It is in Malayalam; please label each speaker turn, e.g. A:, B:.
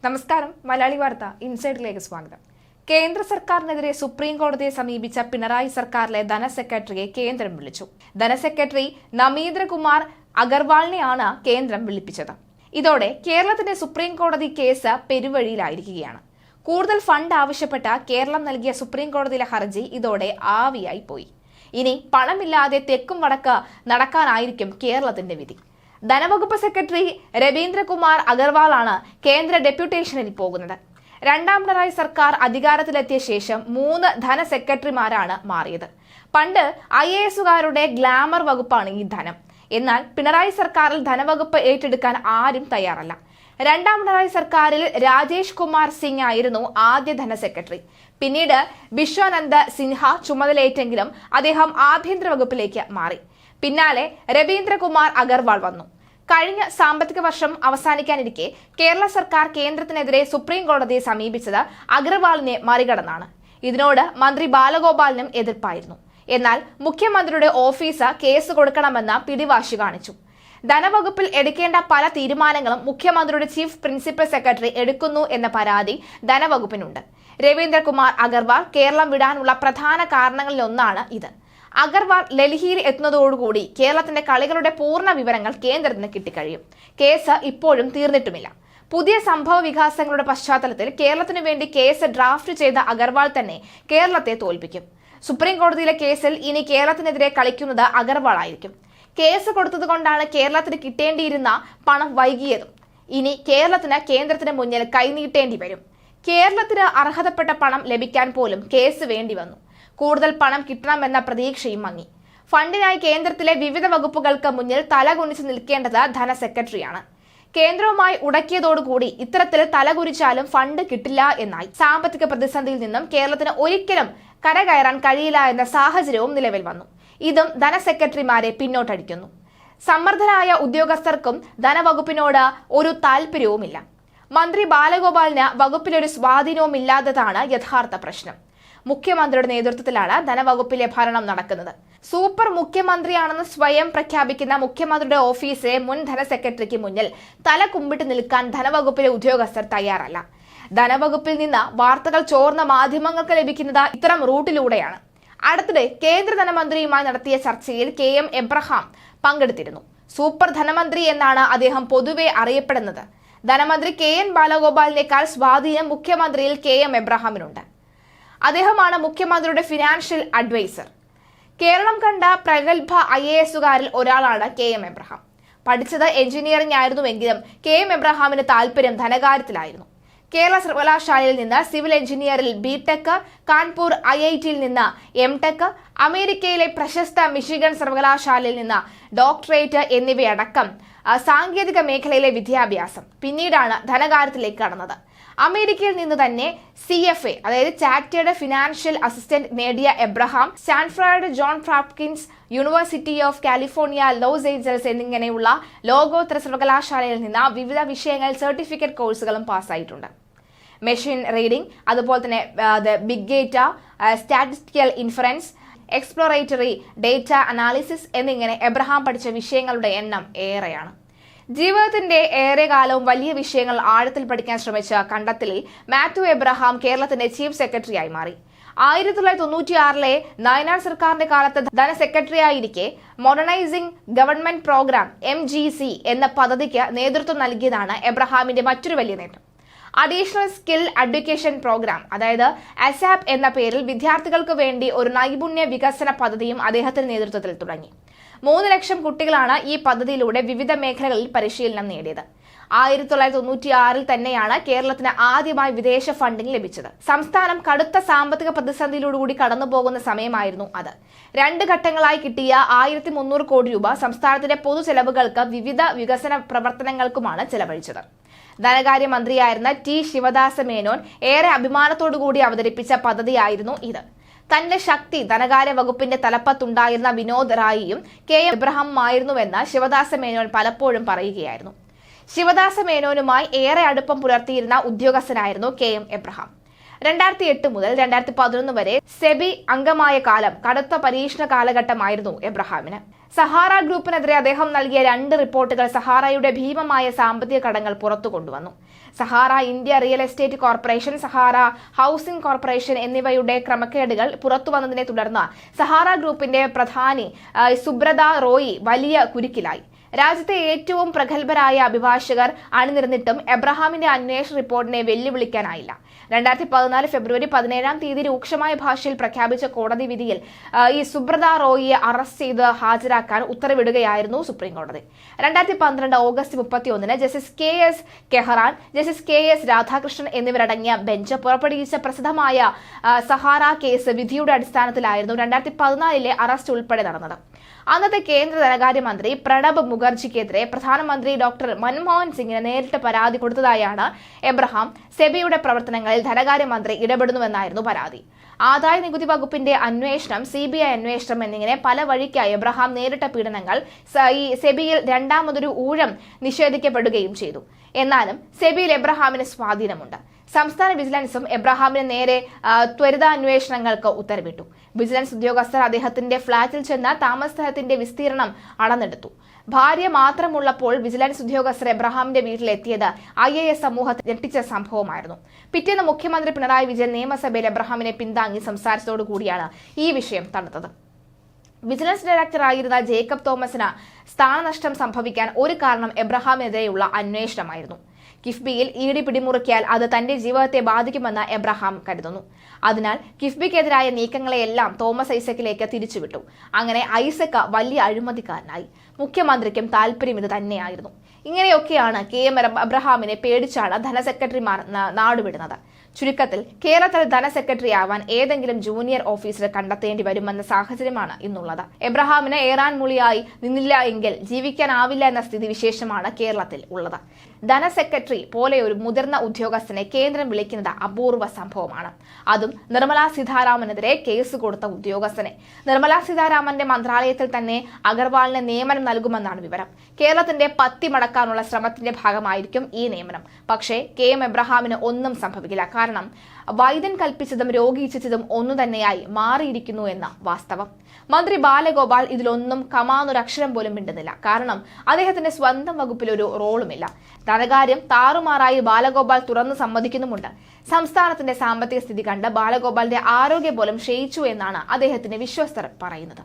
A: നമസ്കാരം. മലയാളി വാർത്ത ഇൻസൈഡിലേക്ക് സ്വാഗതം. കേന്ദ്ര സർക്കാരിനെതിരെ സുപ്രീം കോടതിയെ സമീപിച്ച പിണറായി സർക്കാരിലെ ധനസെക്രട്ടറിയെ കേന്ദ്രം വിളിച്ചു. ധനസെക്രട്ടറി നമീന്ദ്രകുമാർ അഗർവാളിനെയാണ് കേന്ദ്രം വിളിപ്പിച്ചത്. ഇതോടെ കേരളത്തിന്റെ സുപ്രീം കോടതി കേസ് പെരുവഴിയിലായിരിക്കുകയാണ്. കൂടുതൽ ഫണ്ട് ആവശ്യപ്പെട്ട കേരളം നൽകിയ സുപ്രീം കോടതിയിലെ ഹർജി ഇതോടെ ആവിയായി പോയി. ഇനി പണമില്ലാതെ തെക്കും വടക്ക് നടക്കാനായിരിക്കും കേരളത്തിന്റെ വിധി. ധനവകുപ്പ് സെക്രട്ടറി രവീന്ദ്രകുമാർ അഗർവാളാണ് കേന്ദ്ര ഡെപ്യൂട്ടേഷനിൽ പോകുന്നത്. രണ്ടാം പിണറായി സർക്കാർ അധികാരത്തിലെത്തിയ ശേഷം 3 ധനസെക്രട്ടറിമാരാണ് മാറിയത്. പണ്ട് IASകാരുടെ ഗ്ലാമർ വകുപ്പാണ് ഈ ധനം. എന്നാൽ പിണറായി സർക്കാരിൽ ധനവകുപ്പ് ഏറ്റെടുക്കാൻ ആരും തയ്യാറല്ല. രണ്ടാം പിണറായി സർക്കാരിൽ രാജേഷ് കുമാർ സിംഗ് ആയിരുന്നു ആദ്യ ധനസെക്രട്ടറി. പിന്നീട് ബിശ്വാനന്ദ സിൻഹ ചുമതലയേറ്റെങ്കിലും അദ്ദേഹം ആഭ്യന്തര വകുപ്പിലേക്ക് മാറി. പിന്നാലെ രവീന്ദ്രകുമാർ അഗർവാൾ വന്നു. കഴിഞ്ഞ സാമ്പത്തിക വർഷം അവസാനിക്കാനിരിക്കെ കേരള സർക്കാർ കേന്ദ്രത്തിനെതിരെ സുപ്രീം കോടതിയെ സമീപിച്ചത് അഗർവാളിനെ മറികടന്നാണ്. ഇതിനോട് മന്ത്രി ബാലഗോപാലിനും എതിർപ്പായിരുന്നു. എന്നാൽ മുഖ്യമന്ത്രിയുടെ ഓഫീസ് കേസ് കൊടുക്കണമെന്ന പിടിവാശി കാണിച്ചു. ധനവകുപ്പിൽ എടുക്കേണ്ട പല തീരുമാനങ്ങളും മുഖ്യമന്ത്രിയുടെ ചീഫ് പ്രിൻസിപ്പൽ സെക്രട്ടറി എടുക്കുന്നു എന്ന പരാതി ധനവകുപ്പിനുണ്ട്. രവീന്ദ്രകുമാർ അഗർവാൾ കേരളം വിടാനുള്ള പ്രധാന കാരണങ്ങളിലൊന്നാണ് ഇത്. അഗർവാൾ ഡൽഹിയിൽ എത്തുന്നതോടുകൂടി കേരളത്തിന്റെ കളികളുടെ പൂർണ്ണ വിവരങ്ങൾ കേന്ദ്രത്തിന് കിട്ടിക്കഴിയും. കേസ് ഇപ്പോഴും തീർന്നിട്ടുമില്ല. പുതിയ സംഭവ വികാസങ്ങളുടെ പശ്ചാത്തലത്തിൽ കേരളത്തിനു വേണ്ടി കേസ് ഡ്രാഫ്റ്റ് ചെയ്ത അഗർവാൾ തന്നെ കേരളത്തെ തോൽപ്പിക്കും. സുപ്രീം കോടതിയിലെ കേസിൽ ഇനി കേരളത്തിനെതിരെ കളിക്കുന്നത് അഗർവാൾ ആയിരിക്കും. കേസ് കൊടുത്തതുകൊണ്ടാണ് കേരളത്തിന് കിട്ടേണ്ടിയിരുന്ന പണം വൈകിയതും. ഇനി കേരളത്തിന് കേന്ദ്രത്തിന് മുന്നിൽ കൈനീട്ടേണ്ടി വരും. കേരളത്തിന് അർഹതപ്പെട്ട പണം ലഭിക്കാൻ പോലും കേസ് വേണ്ടി വന്നു. കൂടുതൽ പണം കിട്ടണമെന്ന പ്രതീക്ഷയും മങ്ങി. ഫണ്ടിനായി കേന്ദ്രത്തിലെ വിവിധ വകുപ്പുകൾക്ക് മുന്നിൽ തലകുനിച്ച് നിൽക്കേണ്ടത് ധനസെക്രട്ടറിയാണ്. കേന്ദ്രവുമായി ഉടക്കിയതോടുകൂടി ഇത്തരത്തിൽ തലകുരിച്ചാലും ഫണ്ട് കിട്ടില്ല എന്നായി. സാമ്പത്തിക പ്രതിസന്ധിയിൽ നിന്നും കേരളത്തിന് ഒരിക്കലും കരകയറാൻ കഴിയില്ല എന്ന സാഹചര്യവും നിലവിൽ വന്നു. ഇതും ധനസെക്രട്ടറിമാരെ പിന്നോട്ടടിക്കുന്നു. സമ്മർദ്ദരായ ഉദ്യോഗസ്ഥർക്കും ധനവകുപ്പിനോട് ഒരു താല്പര്യവുമില്ല. മന്ത്രി ബാലഗോപാലിന് വകുപ്പിലൊരു സ്വാധീനവും ഇല്ലാത്തതാണ് യഥാർത്ഥ പ്രശ്നം. മുഖ്യമന്ത്രിയുടെ നേതൃത്വത്തിലാണ് ധനവകുപ്പിലെ ഭരണം നടക്കുന്നത്. സൂപ്പർ മുഖ്യമന്ത്രിയാണെന്ന് സ്വയം പ്രഖ്യാപിക്കുന്ന മുഖ്യമന്ത്രിയുടെ ഓഫീസിലെ മുൻ ധനസെക്രട്ടറിക്ക് മുന്നിൽ തല കുമ്പിട്ട് നിൽക്കാൻ ധനവകുപ്പിലെ ഉദ്യോഗസ്ഥർ തയ്യാറല്ല. ധനവകുപ്പിൽ നിന്ന് വാർത്തകൾ ചോർന്ന മാധ്യമങ്ങൾക്ക് ലഭിക്കുന്നത് ഇത്തരം റൂട്ടിലൂടെയാണ്. അടുത്തിടെ കേന്ദ്ര ധനമന്ത്രിയുമായി നടത്തിയ ചർച്ചയിൽ KM എബ്രഹാം പങ്കെടുത്തിരുന്നു. സൂപ്പർ ധനമന്ത്രി എന്നാണ് അദ്ദേഹം പൊതുവെ അറിയപ്പെടുന്നത്. ധനമന്ത്രി KN ബാലഗോപാലിനേക്കാൾ സ്വാധീനം മുഖ്യമന്ത്രിയിൽ KM എബ്രഹാമിനുണ്ട്. അദ്ദേഹമാണ് മുഖ്യമന്ത്രിയുടെ ഫിനാൻഷ്യൽ അഡ്വൈസർ. കേരളം കണ്ട പ്രഗത്ഭ IASകാരിൽ ഒരാളാണ് KM എബ്രഹാം. പഠിച്ചത് എഞ്ചിനീയറിംഗ് ആയിരുന്നുവെങ്കിലും KM എബ്രഹാമിന് താല്പര്യം ധനകാര്യത്തിലായിരുന്നു. കേരള സർവകലാശാലയിൽ നിന്ന് സിവിൽ എഞ്ചിനീയറിൽ BTech, കാൺപൂർ IITയിൽ നിന്ന് MTech, അമേരിക്കയിലെ പ്രശസ്ത മിഷിഗൺ സർവകലാശാലയിൽ നിന്ന് ഡോക്ടറേറ്റ് എന്നിവയടക്കം സാങ്കേതിക മേഖലയിലെ വിദ്യാഭ്യാസം. പിന്നീടാണ് ധനകാര്യത്തിലേക്ക് കടന്നത്. അമേരിക്കയിൽ നിന്ന് തന്നെ CFA അതായത് ചാർട്ടേഡ് ഫിനാൻഷ്യൽ അസിസ്റ്റന്റ് നേടിയ Abraham Stanford John Hopkins University of California Los Angeles എന്നിങ്ങനെയുള്ള ലോകോത്തര സർവകലാശാലയിൽ നിന്ന് വിവിധ വിഷയങ്ങളിൽ സർട്ടിഫിക്കറ്റ് കോഴ്സുകളും പാസ്സായിട്ടുണ്ട്. മെഷീൻ റീഡിംഗ്, അതുപോലെ തന്നെ big data, statistical inference, exploratory data analysis എന്നിങ്ങനെ എബ്രഹാം പഠിച്ച വിഷയങ്ങളുടെ എണ്ണം ഏറെയാണ്. ജീവിതത്തിന്റെ ഏറെ കാലവും വലിയ വിഷയങ്ങൾ ആഴത്തിൽ പഠിക്കാൻ ശ്രമിച്ച കണ്ടെത്തലിൽ മാത്യു എബ്രഹാം കേരളത്തിന്റെ ചീഫ് സെക്രട്ടറിയായി മാറി. 1996 നയനാർ സർക്കാരിന്റെ കാലത്ത് ധനസെക്രട്ടറിയായിരിക്കെ മോഡേണൈസിംഗ് ഗവൺമെന്റ് പ്രോഗ്രാം MGC എന്ന പദ്ധതിക്ക് നേതൃത്വം നൽകിയതാണ് എബ്രഹാമിന്റെ മറ്റൊരു വലിയ നേട്ടം. അഡീഷണൽ സ്കിൽ എഡ്യൂക്കേഷൻ പ്രോഗ്രാം അതായത് ASAP എന്ന പേരിൽ വിദ്യാർത്ഥികൾക്ക് വേണ്ടി ഒരു നൈപുണ്യ വികസന പദ്ധതിയും അദ്ദേഹത്തിന്റെ നേതൃത്വത്തിൽ തുടങ്ങി. 3 ലക്ഷം കുട്ടികളാണ് ഈ പദ്ധതിയിലൂടെ വിവിധ മേഖലകളിൽ പരിശീലനം നേടിയത്. 1996 തന്നെയാണ് കേരളത്തിന് ആദ്യമായി വിദേശ ഫണ്ടിംഗ് ലഭിച്ചത്. സംസ്ഥാനം കടുത്ത സാമ്പത്തിക പ്രതിസന്ധിയിലൂടെ കടന്നുപോകുന്ന സമയമായിരുന്നു അത്. 2 ഘട്ടങ്ങളായി കിട്ടിയ 1300 കോടി രൂപ സംസ്ഥാനത്തിന്റെ പൊതുചെലവുകൾക്ക് വിവിധ വികസന പ്രവർത്തനങ്ങൾക്കുമാണ് ചെലവഴിച്ചത്. ധനകാര്യമന്ത്രിയായിരുന്ന ശിവദാസ മേനോൻ ഏറെ അഭിമാനത്തോടുകൂടി അവതരിപ്പിച്ച പദ്ധതിയായിരുന്നു ഇത്. തന്റെ ശക്തി ധനകാര്യ വകുപ്പിന്റെ തലപ്പത്തുണ്ടായിരുന്ന വിനോദ് റായിയും KM എബ്രഹാമുമായിരുന്നുവെന്ന് ശിവദാസ മേനോൻ പലപ്പോഴും പറയുകയായിരുന്നു. ശിവദാസ മേനോനുമായി ഏറെ അടുപ്പം പുലർത്തിയിരുന്ന ഉദ്യോഗസ്ഥനായിരുന്നു KM എബ്രഹാം. 2008 മുതൽ 2011 വരെ സെബി അംഗമായ കാലം കടുത്ത പരീക്ഷണ കാലഘട്ടമായിരുന്നു എബ്രഹാമിന്. സഹാറ ഗ്രൂപ്പിനെതിരെ അദ്ദേഹം നൽകിയ 2 റിപ്പോർട്ടുകൾ സഹാറയുടെ ഭീമമായ സാമ്പത്തിക കടങ്ങൾ പുറത്തു കൊണ്ടുവന്നു. Sahara India real estate corporation, Sahara housing corporation എന്നിവയുടെ ക്രമക്കേടുകൾ പുറത്തുവന്നതിനെ തുടർന്ന് സഹാറ ഗ്രൂപ്പിന്റെ പ്രധാനി സുബ്രത റോയി വലിയ കുരുക്കിലായി. രാജ്യത്തെ ഏറ്റവും പ്രഗത്ഭരായ അഭിഭാഷകർ അണിനിരന്നിട്ടും എബ്രഹാമിന്റെ അന്വേഷണ റിപ്പോർട്ടിനെ വെല്ലുവിളിക്കാനായില്ല. 2014 ഫെബ്രുവരി 17 രൂക്ഷമായ ഭാഷയിൽ പ്രഖ്യാപിച്ച കോടതി വിധിയിൽ ഈ സുബ്രത റോയിയെ അറസ്റ്റ് ചെയ്ത് ഹാജരാക്കാൻ ഉത്തരവിടുകയായിരുന്നു സുപ്രീം കോടതി. 2012 August 31 justice KS Khehar, justice KS Radhakrishnan എന്നിവരടങ്ങിയ ബെഞ്ച് പുറപ്പെടുവിച്ച പ്രസിദ്ധമായ സഹാറ കേസ് വിധിയുടെ അടിസ്ഥാനത്തിലായിരുന്നു 2014 അറസ്റ്റ് ഉൾപ്പെടെ നടന്നത്. അന്നത്തെ കേന്ദ്ര ധനകാര്യമന്ത്രി പ്രണബ് മുഖർജിക്കെതിരെ പ്രധാനമന്ത്രി ഡോക്ടർ മൻമോഹൻ സിംഗിന് നേരിട്ട് പരാതി കൊടുത്തതായാണ് എബ്രഹാം സെബിയുടെ പ്രവർത്തനങ്ങളിൽ ധനകാര്യമന്ത്രി ഇടപെടുന്നുവെന്നായിരുന്നു പരാതി. ആദായ നികുതി വകുപ്പിന്റെ അന്വേഷണം, CBI അന്വേഷണം എന്നിങ്ങനെ പല വഴിക്കായി എബ്രഹാം നേരിട്ട പീഡനങ്ങൾ ഈ സെബിയിൽ രണ്ടാമതൊരു ഊഴം നിഷേധിക്കപ്പെടുകയും ചെയ്തു. എന്നാലും സെബിയിൽ എബ്രഹാമിന് സ്വാധീനമുണ്ട്. സംസ്ഥാന വിജിലൻസും എബ്രഹാമിന് നേരെ ത്വരിതാന്വേഷണങ്ങൾക്ക് ഉത്തരവിട്ടു. വിജിലൻസ് ഉദ്യോഗസ്ഥർ അദ്ദേഹത്തിന്റെ ഫ്ളാറ്റിൽ ചെന്ന് താമസ സ്ഥലത്തിന്റെ വിസ്തീർണം അളന്നെടുത്തു. ഭാര്യ മാത്രമുള്ളപ്പോൾ വിജിലൻസ് ഉദ്യോഗസ്ഥർ എബ്രഹാമിന്റെ വീട്ടിലെത്തിയത് IAS സമൂഹത്തെ ഞെട്ടിച്ച സംഭവമായിരുന്നു. പിറ്റേന്ന് മുഖ്യമന്ത്രി പിണറായി വിജയൻ നിയമസഭയിൽ എബ്രഹാമിനെ പിന്താങ്ങി സംസാരിച്ചതോടുകൂടിയാണ് ഈ വിഷയം തണുത്തത്. വിജിലൻസ് ഡയറക്ടറായിരുന്ന ജേക്കബ് തോമസിന് സ്ഥാനനഷ്ടം സംഭവിക്കാൻ ഒരു കാരണം എബ്രഹാമിനെതിരെയുള്ള അന്വേഷണമായിരുന്നു. കിഫ്ബിയിൽ ED പിടിമുറുക്കിയാൽ അത് തന്റെ ജീവിതത്തെ ബാധിക്കുമെന്ന് എബ്രഹാം കരുതുന്നു. അതിനാൽ കിഫ്ബിക്കെതിരായ നീക്കങ്ങളെയെല്ലാം തോമസ് ഐസക്കിലേക്ക് തിരിച്ചുവിട്ടു. അങ്ങനെ ഐസക് വലിയ അഴിമതിക്കാരനായി. മുഖ്യമന്ത്രിക്കും താല്പര്യം ഇത് തന്നെയായിരുന്നു. ഇങ്ങനെയൊക്കെയാണ് KM എബ്രഹാമിനെ പേടിച്ചാണ് ധനസെക്രട്ടറിമാർ നാടുവിടുന്നത്. ചുരുക്കത്തിൽ കേരളത്തിൽ ധനസെക്രട്ടറി ആവാൻ ഏതെങ്കിലും ജൂനിയർ ഓഫീസറെ കണ്ടെത്തേണ്ടി വരുമെന്ന സാഹചര്യമാണ് ഇന്നുള്ളത്. എബ്രഹാമിന് ഏറാൻ മുളിയായി നിന്നില്ല എങ്കിൽ ജീവിക്കാനാവില്ല എന്ന സ്ഥിതിവിശേഷമാണ് കേരളത്തിൽ ഉള്ളത്. ധനസെക്രട്ടറി പോലെ ഒരു മുതിർന്ന ഉദ്യോഗസ്ഥനെ കേന്ദ്രം വിളിക്കുന്നത് അപൂർവ സംഭവമാണ്. അതും നിർമ്മലാ സീതാരാമനെതിരെ കേസ് കൊടുത്ത ഉദ്യോഗസ്ഥനെ. നിർമ്മലാ സീതാരാമന്റെ മന്ത്രാലയത്തിൽ തന്നെ അഗർവാളിന് നിയമനം നൽകുമെന്നാണ് വിവരം. കേരളത്തിന്റെ പത്തി മടക്കാനുള്ള ശ്രമത്തിന്റെ ഭാഗമായിരിക്കും ഈ നിയമനം. പക്ഷേ KM എബ്രഹാമിന് ഒന്നും സംഭവിക്കില്ല. കാരണം വൈദ്യൻ കൽപ്പിച്ചതും രോഗി ഇച്ഛിച്ചതും ഒന്നു തന്നെയായി മാറിയിരിക്കുന്നു എന്ന വാസ്തവം. മന്ത്രി ബാലഗോപാൽ ഇതിലൊന്നും കമാന്നൊരക്ഷരം പോലും മിണ്ടുന്നില്ല. കാരണം അദ്ദേഹത്തിന്റെ സ്വന്തം വകുപ്പിൽ ഒരു റോളുമില്ല. ധനകാര്യം താറുമാറായി ബാലഗോപാൽ തുറന്നു സമ്മതിക്കുന്നുമുണ്ട്. സംസ്ഥാനത്തിന്റെ സാമ്പത്തിക സ്ഥിതി കണ്ട് ബാലഗോപാലിന്റെ ആരോഗ്യം പോലും ക്ഷയിച്ചു എന്നാണ് അദ്ദേഹത്തിന്റെ വിശ്വസ്തർ പറയുന്നത്.